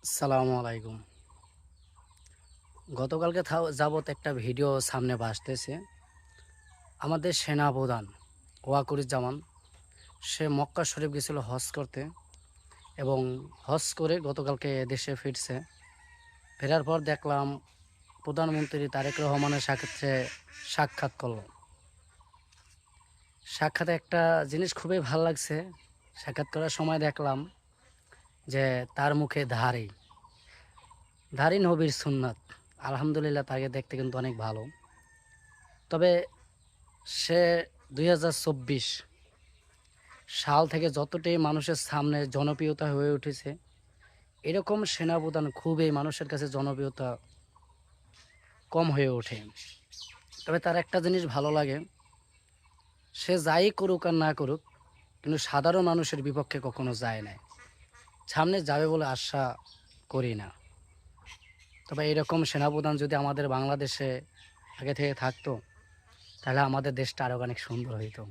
আসসালামু আলাইকুম। গতকালকে যাবত একটা ভিডিও সামনে আসতেছে। আমাদের সেনাপ্রধান ওয়াকরুজ্জামান সে মক্কা শরীফ গেছিল হজ করতে এবং হজ করে গতকালকে দেশে ফিরছে। ফেরার পর দেখলাম প্রধানমন্ত্রী তারেক রহমানের সাথে সাক্ষাৎ করলো। সাক্ষাতে একটা জিনিস খুবই ভালো লাগছে। সাক্ষাৎ করার সময় দেখলাম যে তার মুখে দাড়ি নবীর সুন্নাত। আলহামদুলিল্লাহ, তাকে দেখতে কিন্তু অনেক ভালো। তবে সে ২০২৪ সাল থেকে যতটাই মানুষের সামনে জনপ্রিয়তা হয়ে উঠেছে, এরকম সেনাপ্রধান খুবই মানুষের কাছে জনপ্রিয়তা কম হয়ে ওঠে। তবে তার একটা জিনিস ভালো লাগে, সে যাই করুক আর না করুক, কিন্তু সাধারণ মানুষের বিপক্ষে কখনো যায় না। সামনে যাবে বলে আশা করি না। তবে এরকম সেনাপ্রধান যদি আমাদের বাংলাদেশে আগে থেকে থাকতো, তাহলে আমাদের দেশটা আরও অনেক সুন্দর হইতো।